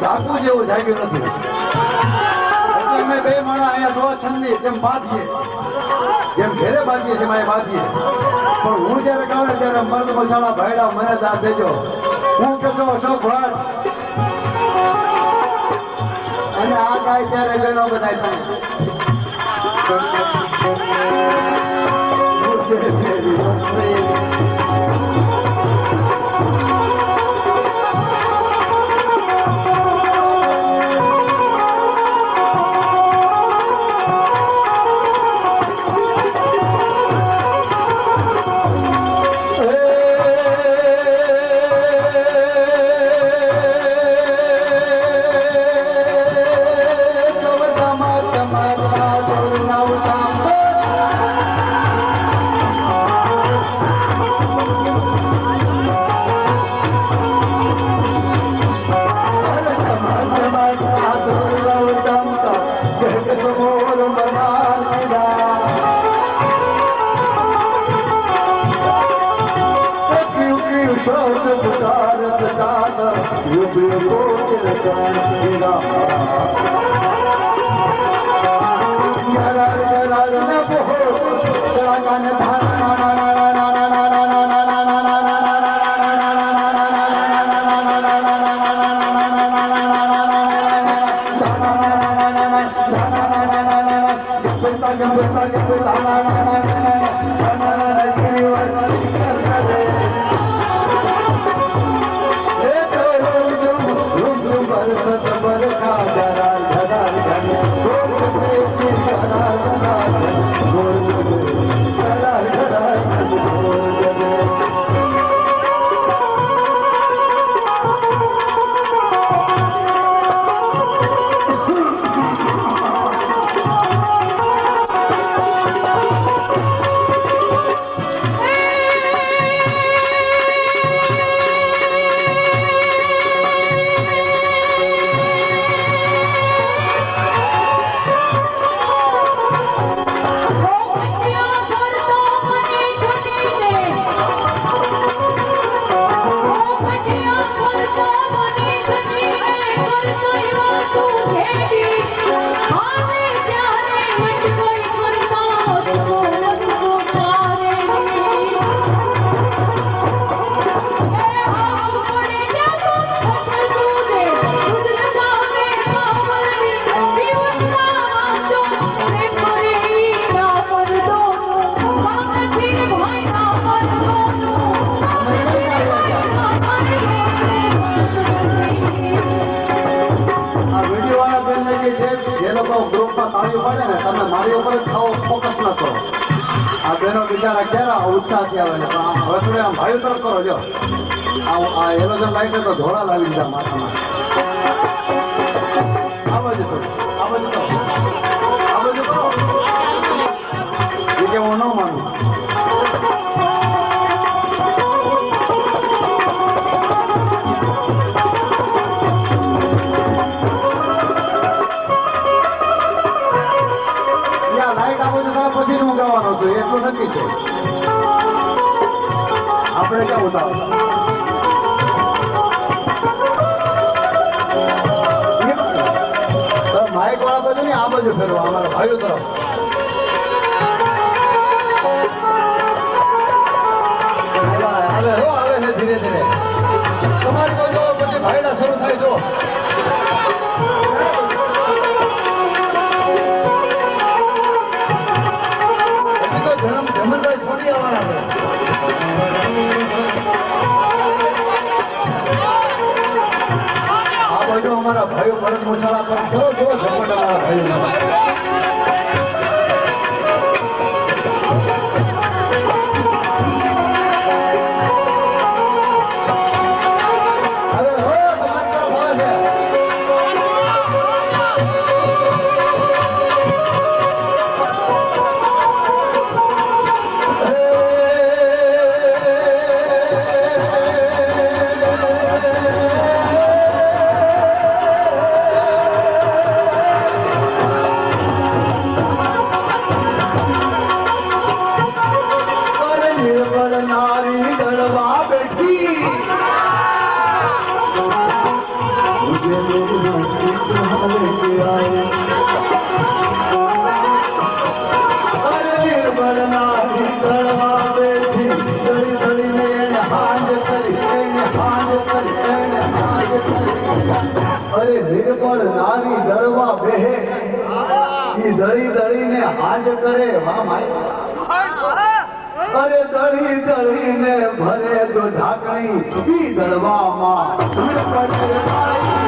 ઝાકું જેવું જાગ્યું નથી. એટલે અમે બે માણસ અહીંયા દો છંદી જેમ બાંધીએ, જેમ ઘેરે બાંધીએ છીએ એમ બાંધીએ. પણ હું જયારે કહું ને ત્યારે મર્દ મસાલા ભાઈડા મને દાદ દેજો. હું કહેતો અશોક ભાઈ અને આ ગાય ત્યારે ગયો બધા થાય. ઉત્સાહથી આવે છે. પણ હવે થોડે આમ ભાઈઓ તરફ કરો. જો આ એલોજન લાઈટ તો ધોળા લાવી દીધા માથામાં. આ બાજુ કરો, આ બાજુ કરો, આ બાજુ કરો. એ કે હું ન માનું. લાઈટ આ બાજુ થયા પછી હું ગાવાનો છું એટલું નક્કી છે. આપણે ક્યાં ઉતારો માઇક વાળા બાજુ ને આ બાજુ ફેરવા અમારા ભાઈઓ તરફ. હવે આવે છે ધીરે ધીરે. તમારી બાજુ પછી ભાઈડા શરૂ થાય. જો જમનભાઈ છોડી આવવાના છે. આ બાજુ અમારા ભાઈઓ ભરત મસાલા પર જો ઝપટ અમારા ભાઈઓ. અરે નિર્બળ નારી દળવા બેહે ઈ દળી દળીને હાજ કરે વાહ માય અરે દળી દળીને ભરે તો ઢાકણી ઈ દળવામાં ધૂળ પડે ભાઈ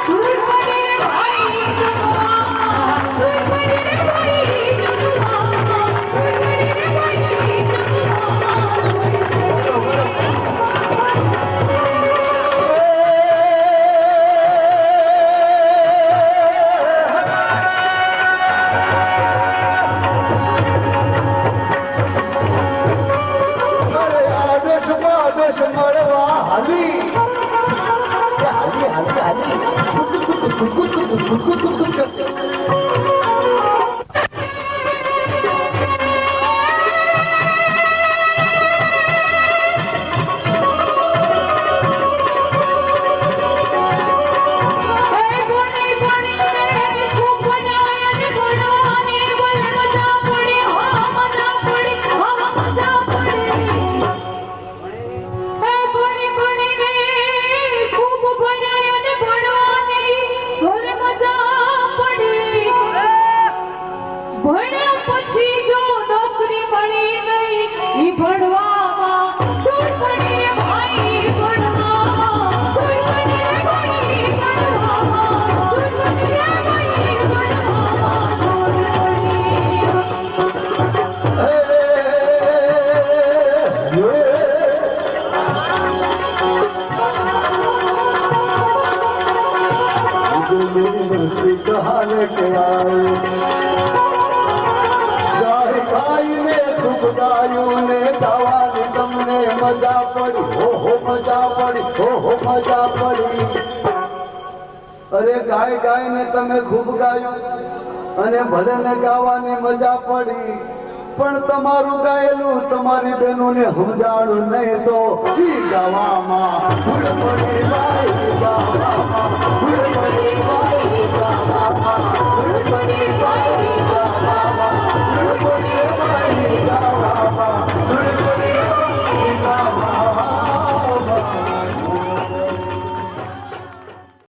ધૂળ પડે ભાઈ દળવામાં મજા પડી ઓહો મજા પડી ઓહો મજા પડી અરે ગાય ગાય ને તમે ખૂબ ગાયું અને ભજન ગાવાની મજા પડી પણ તમારું ગાયેલું તમારી બહેનોને સમજાણું નહીં તો ઈ ગાવામાં ભૂલ પડી ભાઈ ગાવામાં ભૂલ પડી ભાઈ